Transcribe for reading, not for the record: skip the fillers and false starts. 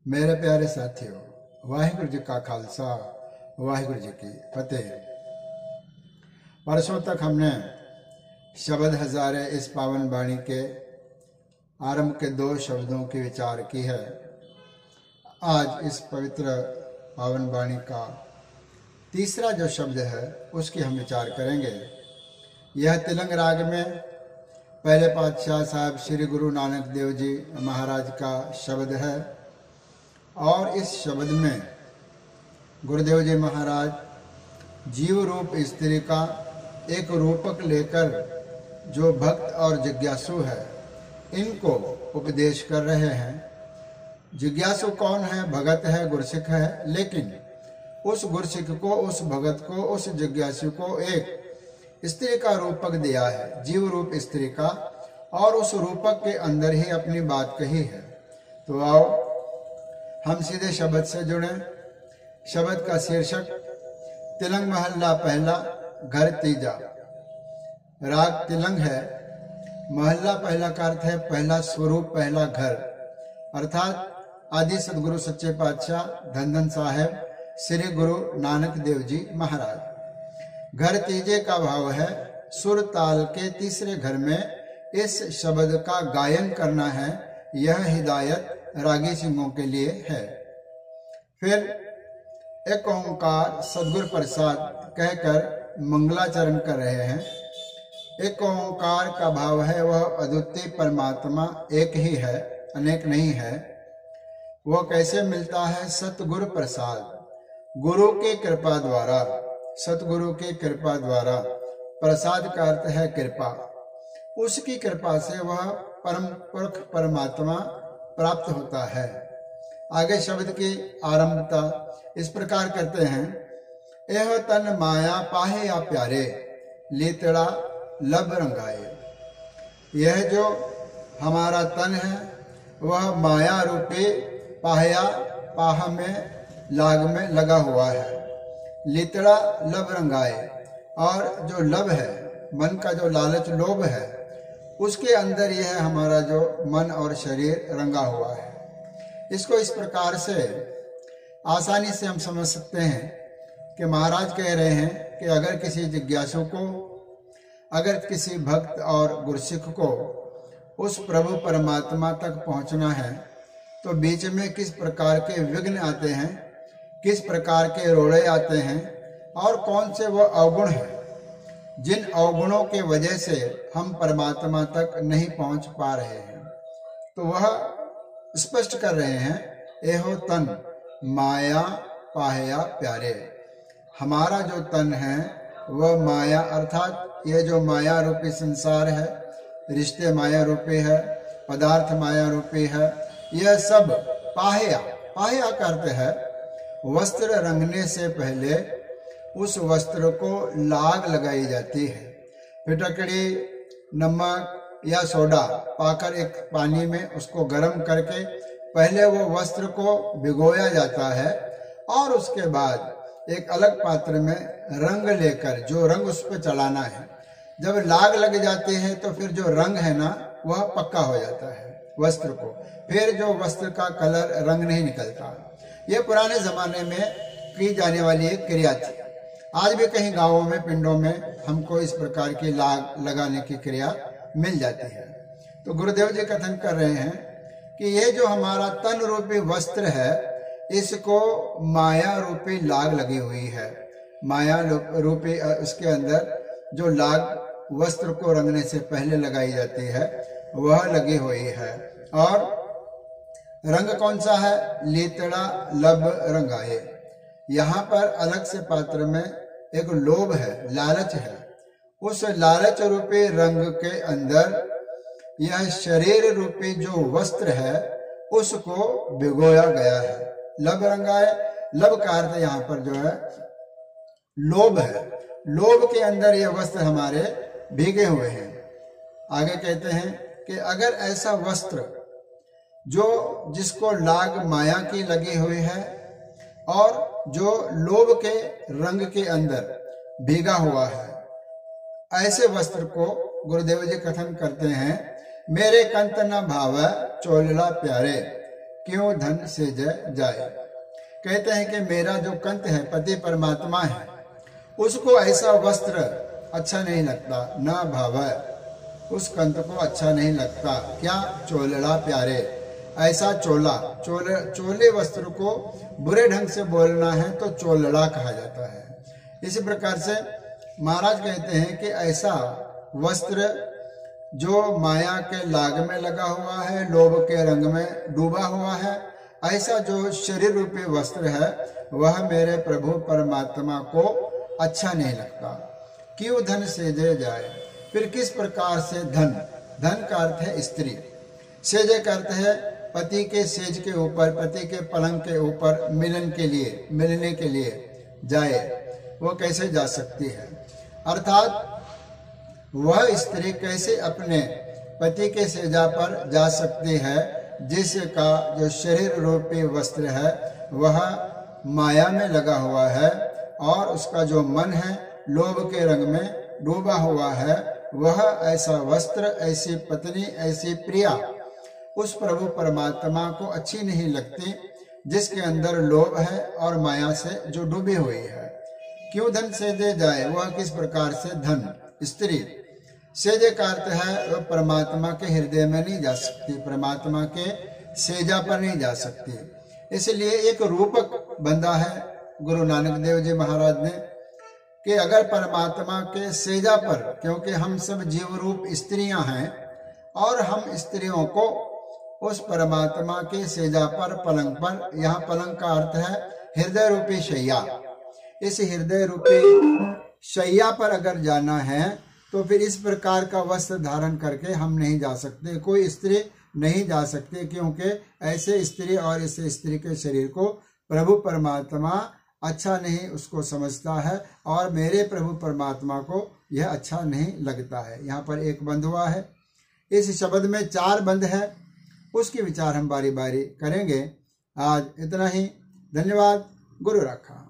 मेरे प्यारे साथियों, वाहिगुरु जी का खालसा, वाहिगुरु जी की फतेह। परसों तक हमने शब्द हजारे इस पावन वाणी के आरंभ के 2 शब्दों की विचार की है। आज इस पवित्र पावन वाणी का तीसरा जो शब्द है उसकी हम विचार करेंगे। यह तिलंग राग में पहले पातशाह साहब श्री गुरु नानक देव जी महाराज का शब्द है और इस शब्द में गुरुदेव जी महाराज जीव रूप स्त्री का एक रूपक लेकर जो भक्त और जिज्ञासु है इनको उपदेश कर रहे हैं। जिज्ञासु कौन है? भगत है, गुरसिक है, लेकिन उस गुरसिक को, उस भगत को, उस जिज्ञासु को एक स्त्री का रूपक दिया है, जीव रूप स्त्री का, और उस रूपक के अंदर ही अपनी बात कही है। तो आओ हम सीधे शब्द से जुड़े। शब्द का शीर्षक तिलंग महल्ला पहला, घर तीजा। राग तिलंग है। महल्ला पहला का अर्थ है पहला स्वरूप, पहला घर, अर्थात आदि सदगुरु सच्चे पातशाह धन धन साहेब श्री गुरु नानक देव जी महाराज। घर तीजे का भाव है सुर ताल के तीसरे घर में इस शब्द का गायन करना है। यह हिदायत रागी सिंहों के लिए है। फिर एक ओंकार सदगुरु प्रसाद कहकर मंगलाचरण कर रहे हैं। एक ओंकार का भाव है वह अद्वितीय परमात्मा एक ही है, अनेक नहीं है। वह कैसे मिलता है? सतगुरु प्रसाद, गुरु की कृपा द्वारा, सतगुरु की कृपा द्वारा। प्रसाद का अर्थ है कृपा। उसकी कृपा से वह परम पुरख परमात्मा प्राप्त होता है। आगे शब्द की आरंभता इस प्रकार करते हैं। एह तन माया पाहे या प्यारे, लेतड़ा लब रंगाए। यह जो हमारा तन है वह माया रूपी पाहया, पाह में, लाग में लगा हुआ है। लितड़ा लब रंगाए, और जो लब है, मन का जो लालच लोभ है, उसके अंदर यह हमारा जो मन और शरीर रंगा हुआ है। इसको इस प्रकार से आसानी से हम समझ सकते हैं कि महाराज कह रहे हैं कि अगर किसी जिज्ञासु को, अगर किसी भक्त और गुरसिक को उस प्रभु परमात्मा तक पहुंचना है तो बीच में किस प्रकार के विघ्न आते हैं, किस प्रकार के रोड़े आते हैं, और कौन से वह अवगुण हैं जिन अवगुणों के वजह से हम परमात्मा तक नहीं पहुंच पा रहे हैं। तो वह स्पष्ट कर रहे हैं। एहो तन माया पाहया प्यारे। हमारा जो तन है वह माया, अर्थात ये जो माया रूपी संसार है, रिश्ते माया रूपी है, पदार्थ माया रूपी है, यह सब पाहया, पाहया करते हैं वस्त्र रंगने से पहले उस वस्त्र को लाग लगाई जाती है। फिटकड़ी, नमक या सोडा पाकर एक पानी में उसको गर्म करके पहले वो वस्त्र को भिगोया जाता है और उसके बाद एक अलग पात्र में रंग लेकर जो रंग उस पर चलाना है, जब लाग लग जाती है तो फिर जो रंग है ना वह पक्का हो जाता है वस्त्र को। फिर जो वस्त्र का कलर, रंग नहीं निकलता। यह पुराने जमाने में की जाने वाली एक क्रिया थी। आज भी कहीं गांवों में, पिंडों में हमको इस प्रकार की लाग लगाने की क्रिया मिल जाती है। तो गुरुदेव जी कथन कर रहे हैं कि ये जो हमारा तन रूपी वस्त्र है इसको माया रूपी लाग लगी हुई है। माया रूपी उसके अंदर जो लाग वस्त्र को रंगने से पहले लगाई जाती है वह लगी हुई है। और रंग कौन सा है? लीतड़ा लब रंगाए। यहाँ पर अलग से पात्र में एक लोभ है, लालच है। उस लालच रूपी रंग के अंदर यह शरीर रूपी जो वस्त्र है उसको भिगोया गया है। लब रंगाए, लब का अर्थ यहाँ पर जो है लोभ है। लोभ के अंदर यह वस्त्र हमारे भीगे हुए हैं। आगे कहते हैं कि अगर ऐसा वस्त्र जो जिसको लाग माया की लगी हुई है और जो लोभ के रंग के अंदर भीगा हुआ है, ऐसे वस्त्र को गुरुदेव जी कथन करते हैं, मेरे कंत न भाव चोलला प्यारे, क्यों धन सेज जाए। कहते हैं कि मेरा जो कंत है, पति परमात्मा है, उसको ऐसा वस्त्र अच्छा नहीं लगता, न भावै, उस कंत को अच्छा नहीं लगता। क्या चोलड़ा प्यारे, ऐसा चोले वस्त्र को बुरे ढंग से बोलना है तो चोलड़ा कहा जाता है। इसी प्रकार से महाराज कहते हैं कि ऐसा वस्त्र जो माया के लाग में लगा हुआ है, लोभ के रंग में डूबा हुआ है, ऐसा जो शरीर रूपी वस्त्र है वह मेरे प्रभु परमात्मा को अच्छा नहीं लगता। क्यों धन सेजे जाए, फिर किस प्रकार से धन, धन का अर्थ है स्त्री, सेजे का अर्थ है पति के सेज के ऊपर, पति के पलंग के ऊपर मिलने के लिए जाए, वो कैसे जा सकती है। अर्थात वह स्त्री कैसे अपने पति के सेजा पर जा सकती है जिसका जो शरीर रूपी वस्त्र है वह माया में लगा हुआ है और उसका जो मन है लोभ के रंग में डूबा हुआ है। वह ऐसा वस्त्र, ऐसी पत्नी, ऐसी प्रिया उस प्रभु परमात्मा को अच्छी नहीं लगती जिसके अंदर लोभ है और माया से जो डूबी हुई है। क्यों धन सेजे जाए, वह किस प्रकार से धन, स्त्री, सेजे का अर्थ है वह परमात्मा के हृदय में नहीं जा सकती, परमात्मा के सेजा पर नहीं जा सकती। इसलिए एक रूपक बंधा है गुरु नानक देव जी महाराज ने कि अगर परमात्मा के सेजा पर, क्योंकि हम सब जीव रूप स्त्रियां हैं और हम स्त्रियों को उस परमात्मा के सेजा पर, पलंग पर, यहाँ पलंग का अर्थ है हृदय रूपी शैया, इस हृदय रूपी शैया पर अगर जाना है तो फिर इस प्रकार का वस्त्र धारण करके हम नहीं जा सकते, कोई स्त्री नहीं जा सकती, क्योंकि ऐसे स्त्री और इस स्त्री के शरीर को प्रभु परमात्मा अच्छा नहीं उसको समझता है और मेरे प्रभु परमात्मा को यह अच्छा नहीं लगता है। यहाँ पर एक बंध हुआ है, इस शब्द में 4 बंध है, उसके विचार हम बारी बारी करेंगे। आज इतना ही, धन्यवाद। गुरु रखा।